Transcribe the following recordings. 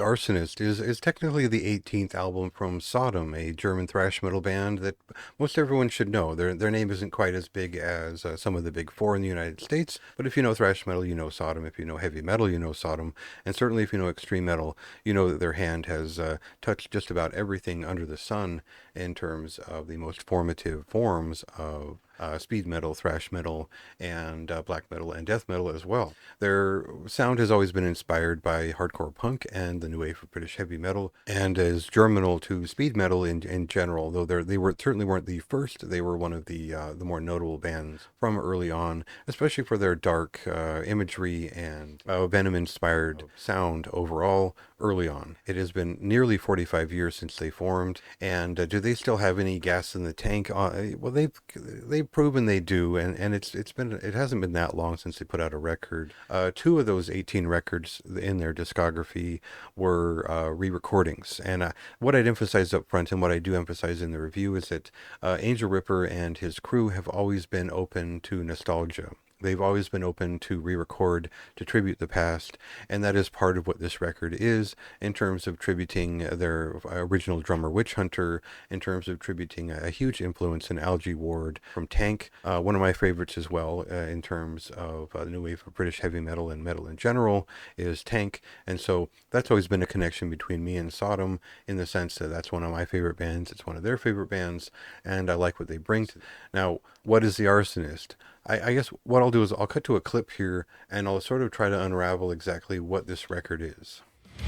Arsonist is technically the 18th album from Sodom, a German thrash metal band that most everyone should know. Their name isn't quite as big as some of the big four in the United States, but if you know thrash metal, you know Sodom. If you know heavy metal, you know Sodom. And certainly if you know extreme metal, you know that their hand has touched just about everything under the sun in terms of the most formative forms of speed metal, thrash metal, and black metal and death metal as well. Their sound has always been inspired by hardcore punk and the new wave of British heavy metal, and is germinal to speed metal in general. Though they were certainly weren't the first, they were one of the more notable bands from early on, especially for their dark imagery and Venom-inspired sound overall. Early on, it has been nearly 45 years since they formed, and do they still have any gas in the tank? Well, they've proven they do, and it hasn't been that long since they put out a record. Two of those 18 records in their discography were re-recordings, and what I'd emphasize up front and what I do emphasize in the review is that Angel Ripper and his crew have always been open to nostalgia. They've always been open to re-record, to tribute the past, and that is part of what this record is in terms of tributing their original drummer Witch Hunter, in terms of tributing a huge influence in Algie Ward from Tank, one of my favorites as well in terms of the new wave of British heavy metal and metal in general is Tank, and so that's always been a connection between me and Sodom in the sense that that's one of my favorite bands, it's one of their favorite bands, and I like what they bring to. Now, what is the Arsonist? I guess what I'll do is I'll cut to a clip here and I'll sort of try to unravel exactly what this record is.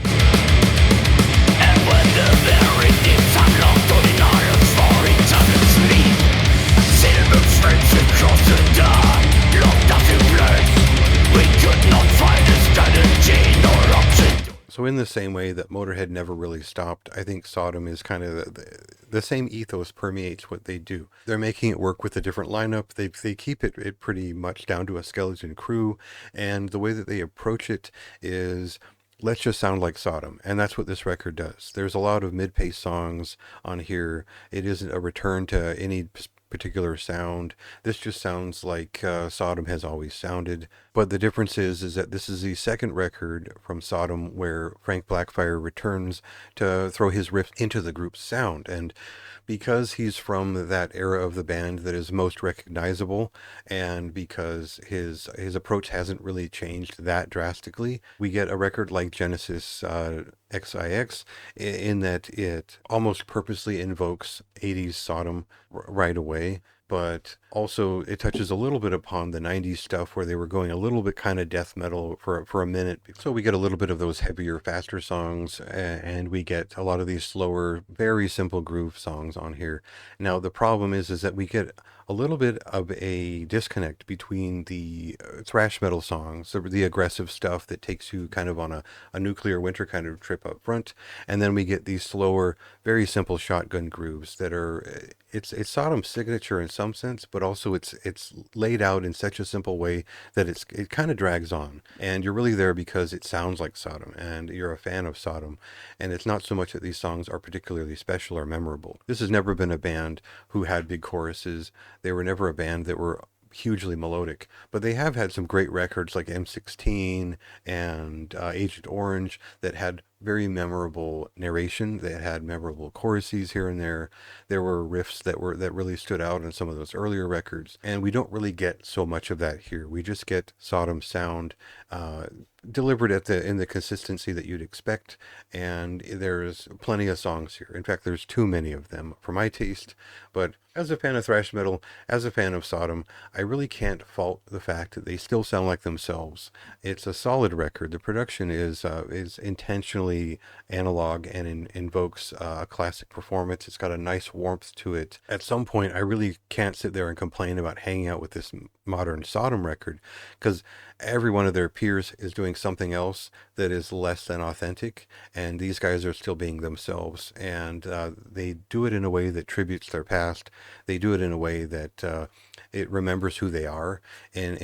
And when the very deeps are locked on in arms for eternal sleep, silver threads across the dark, locked us in place, we could not find a strategy nor option. So in the same way that Motorhead never really stopped, I think Sodom is kind of the same ethos permeates what they do. They're making it work with a different lineup. They keep it pretty much down to a skeleton crew, and the way that they approach it is let's just sound like Sodom. And that's what this record does. There's a lot of mid-pace songs on here. It isn't a return to any particular sound. This just sounds like Sodom has always sounded. But the difference is that this is the second record from Sodom where Frank Blackfire returns to throw his riff into the group's sound. And because he's from that era of the band that is most recognizable, and because his approach hasn't really changed that drastically, we get a record like Genesis XIX in that it almost purposely invokes 80s Sodom right away, but also it touches a little bit upon the 90s stuff where they were going a little bit kind of death metal for a minute. So we get a little bit of those heavier, faster songs, and we get a lot of these slower, very simple groove songs on here. Now the problem is that we get a little bit of a disconnect between the thrash metal songs, the aggressive stuff that takes you kind of on a nuclear winter kind of trip up front, and then we get these slower, very simple shotgun grooves that are it's Sodom's signature in some sense, but also it's laid out in such a simple way that it kind of drags on, and you're really there because it sounds like Sodom, and you're a fan of Sodom, and it's not so much that these songs are particularly special or memorable. This has never been a band who had big choruses. They were never a band that were hugely melodic, but they have had some great records like M16 and Agent Orange that had very memorable narration, that had memorable choruses here and there. There were riffs that really stood out in some of those earlier records, and we don't really get so much of that here. We just get Sodom sound delivered in the consistency that you'd expect, and there's plenty of songs here. In fact, there's too many of them for my taste, but as a fan of thrash metal, as a fan of Sodom, I really can't fault the fact that they still sound like themselves. It's a solid record. The production is intentionally analog and invokes a classic performance. It's got a nice warmth to it. At some point, I really can't sit there and complain about hanging out with this modern Sodom record, because every one of their peers is doing something else that is less than authentic, and these guys are still being themselves, and they do it in a way that tributes their past. They do it in a way that it remembers who they are, and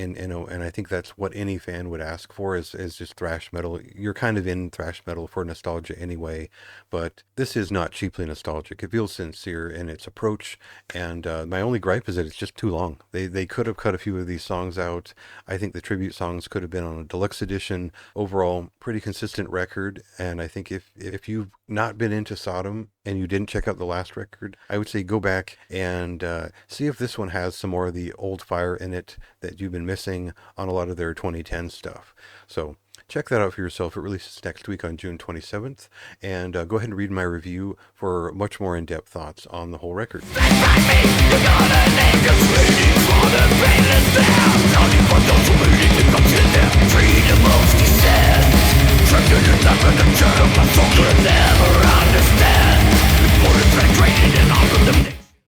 I think that's what any fan would ask for is just thrash metal. You're kind of in thrash metal for nostalgia anyway, but this is not cheaply nostalgic. It feels sincere in its approach, and my only gripe is that it's just too long. They could have cut a few of these songs out. I think the tribute songs could have been on a deluxe edition. Overall, pretty consistent record, and I think if you've not been into Sodom and you didn't check out the last record, I would say go back and see if this one has some more of the old fire in it that you've been missing on a lot of their 2010 stuff. So check that out for yourself. It releases next week on June 27th. And go ahead and read my review for much more in-depth thoughts on the whole record. You got a name to scream.